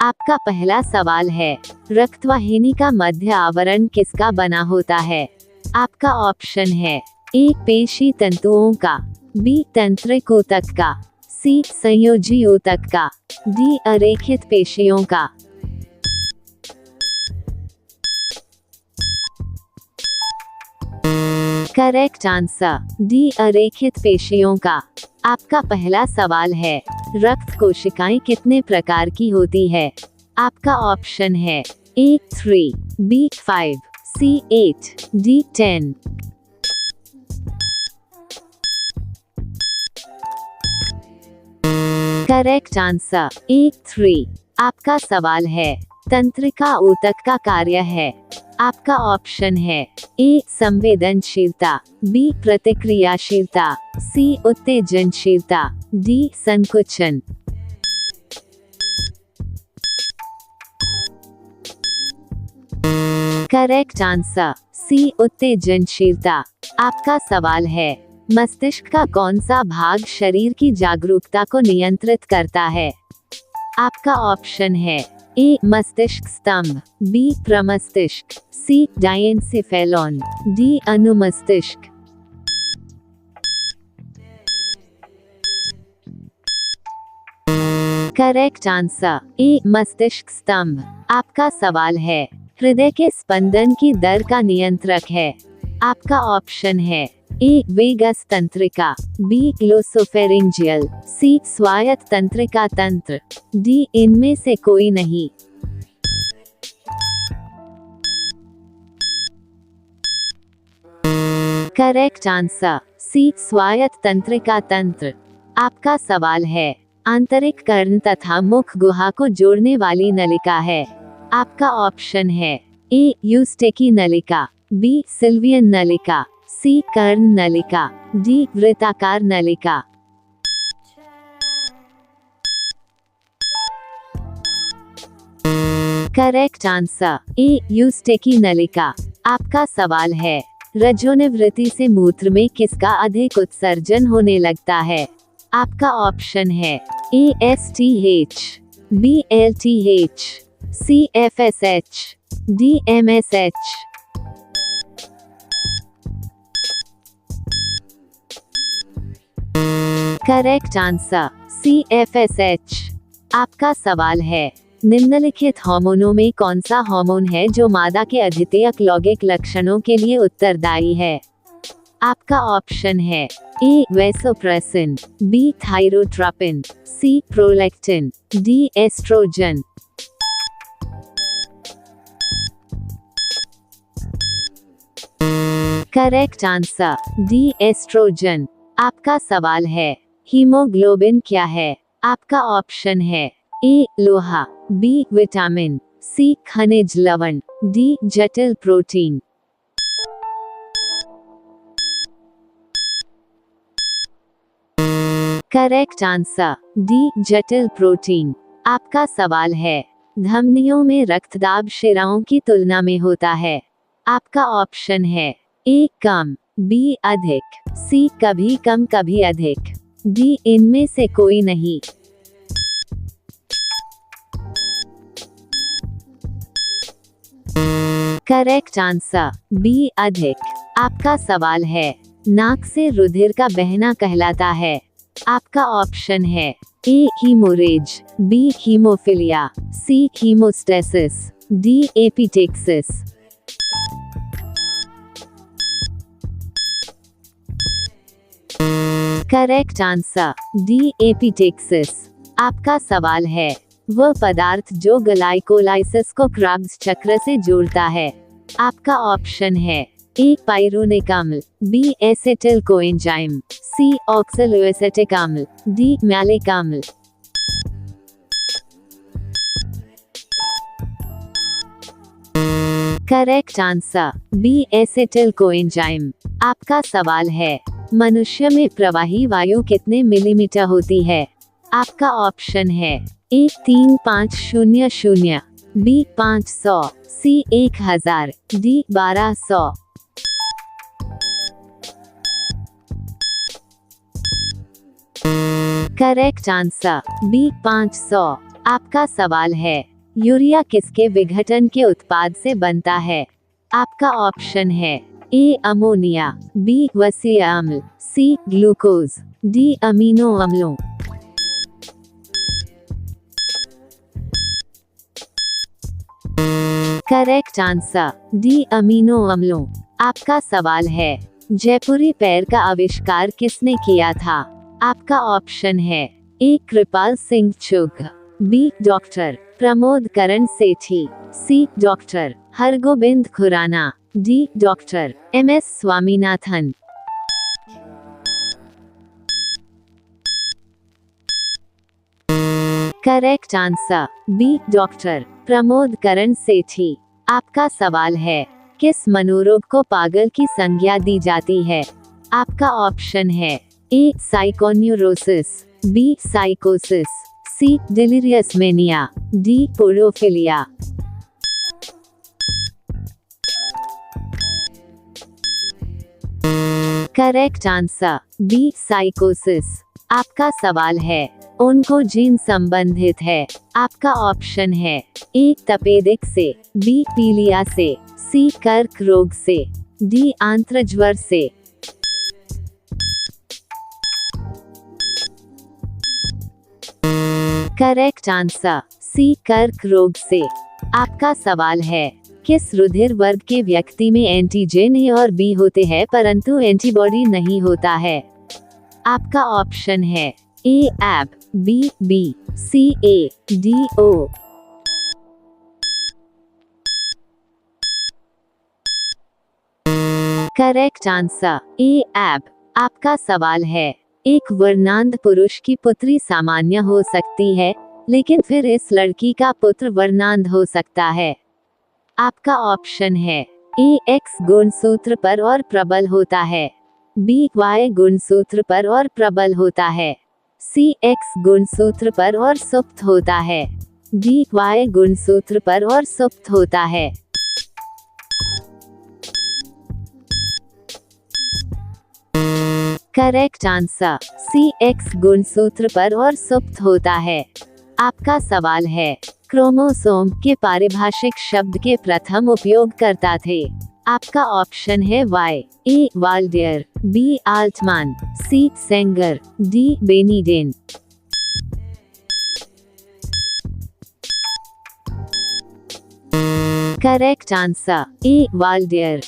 आपका पहला सवाल है, रक्तवाहिनी का मध्य आवरण किसका बना होता है? आपका ऑप्शन है ए पेशी तंतुओं का, बी तंत्रिक ऊतक का, सी संयोजी ऊतक का, डी अरेखित पेशियों का। करेक्ट आंसर डी अरेखित पेशियों का। आपका पहला सवाल है, रक्त कोशिकाएं कितने प्रकार की होती है? आपका ऑप्शन है A 3, B 5, C 8, D 10। Correct answer A 3। आपका सवाल है, तंत्रिका ऊतक का कार्य है। आपका ऑप्शन है ए संवेदनशीलता, बी प्रतिक्रियाशीलता, सी उत्तेजनशीलता, डी संकुचन। करेक्ट आंसर सी उत्तेजनशीलता। आपका सवाल है, मस्तिष्क का कौन सा भाग शरीर की जागरूकता को नियंत्रित करता है? आपका ऑप्शन है ए मस्तिष्क स्तंभ, बी प्रमस्तिष्क, सी डायेनसेफेलॉन, डी अनुमस्तिष्क। करेक्ट आंसर ए मस्तिष्क स्तंभ। आपका सवाल है, हृदय के स्पंदन की दर का नियंत्रक है। आपका ऑप्शन है ए वेगस तंत्रिका, बी ग्लोसोफेरिंजियल, सी स्वायत्त तंत्रिका तंत्र, डी इनमें से कोई नहीं। करेक्ट आंसर सी स्वायत्त तंत्रिका तंत्र। आपका सवाल है, आंतरिक कर्ण तथा मुख गुहा को जोड़ने वाली नलिका है। आपका ऑप्शन है ए यूस्टेकी नलिका, बी सिल्वियन नलिका, सी कर्ण नलिका, डी वृत्ताकार नलिका। करेक्ट आंसर ए यूस्टेकी नलिका। आपका सवाल है, रजोनिवृत्ति से मूत्र में किसका अधिक उत्सर्जन होने लगता है? आपका ऑप्शन है A STH, B LTH, C FSH, D MSH। Correct answer C FSH। आपका सवाल है, निम्नलिखित हार्मोनों में कौन सा हार्मोन है जो मादा के अधितयक लैंगिक लक्षणों के लिए उत्तरदायी है? आपका ऑप्शन है A vasopressin, B thyrotropin, C prolactin, D oestrogen. Correct answer D oestrogen. आपका सवाल है, हीमोग्लोबिन क्या है? आपका ऑप्शन है ए लोहा, बी विटामिन, सी खनिज लवण, डी जटिल प्रोटीन। करेक्ट आंसर डी जटिल प्रोटीन। आपका सवाल है, धमनियों में रक्तदाब शिराओं की तुलना में होता है। आपका ऑप्शन है ए कम, बी अधिक, सी कभी कम कभी अधिक, डी इनमें से कोई नहीं। करेक्ट आंसर बी अधिक। आपका सवाल है, नाक से रुधिर का बहना कहलाता है। आपका ऑप्शन है A haemorrhage, B haemophilia, C haemostasis, D epistaxis. Correct answer D epistaxis. आपका सवाल है, वह पदार्थ जो ग्लाइकोलाइसिस को क्राब्स चक्र से जोड़ता है। आपका ऑप्शन है ए पाइरूनिक अम्ल, B acetyl coenzyme, C oxaloacetic अम्ल, डी मैलिक अम्ल। Correct answer B acetyl coenzyme. आपका सवाल है, मनुष्य में प्रवाही वायु कितने मिलीमीटर होती है? आपका ऑप्शन है A 3500, B 500, C 1000, D 1200। Correct answer B 500। आपका सवाल है, यूरिया किसके विघटन के उत्पाद से बनता है? आपका ऑप्शन है ए अमोनिया, बी वसीय अम्ल, सी ग्लूकोज, डी अमीनो अम्लों। करेक्ट आंसर डी अमीनो अम्लों। आपका सवाल है, जयपुरी पैर का आविष्कार किसने किया था? आपका ऑप्शन है A Kripal Singh Chugh, B doctor Pramod Karan Sethi, C doctor Hargobind Khurana, D doctor एम.एस. Swaminathan. Correct answer B doctor Pramod Karan Sethi. आपका सवाल है, किस मनोरोग को पागल की संज्ञा दी जाती है? आपका ऑप्शन है ए साइकोन्यूरोसिस, बी साइकोसिस, C delirious mania, D podophilia. Correct answer B साइकोसिस। आपका सवाल है, उनको जीन संबंधित है। आपका ऑप्शन है ए तपेदिक से, बी पीलिया से, सी कर्क रोग से, डी आंत्रज्वर से। करेक्ट आंसर सी कर्क रोग से। आपका सवाल है, किस रुधिर वर्ग के व्यक्ति में एंटीजन ए और बी होते हैं परंतु एंटीबॉडी नहीं होता है? आपका ऑप्शन है A AB, B B, C A, D O. Correct answer A AB. आपका सवाल है, एक वर्णांध पुरुष की पुत्री सामान्य हो सकती है, लेकिन फिर इस लड़की का पुत्र वर्णांध हो सकता है। आपका ऑप्शन है ए एक्स गुणसूत्र पर और प्रबल होता है, बी वाई गुणसूत्र पर और प्रबल होता है, सी एक्स गुणसूत्र पर और सुप्त होता है, डी वाई गुणसूत्र पर और सुप्त होता है। करेक्ट आंसर सी एक्स गुणसूत्र पर और सुप्त होता है। आपका सवाल है, क्रोमोसोम के पारिभाषिक शब्द के प्रथम उपयोगकर्ता थे? आपका ऑप्शन है वाई, A Waldeyer, B Altmann, C Sanger, D Beneden. Correct answer A वाल्डियर।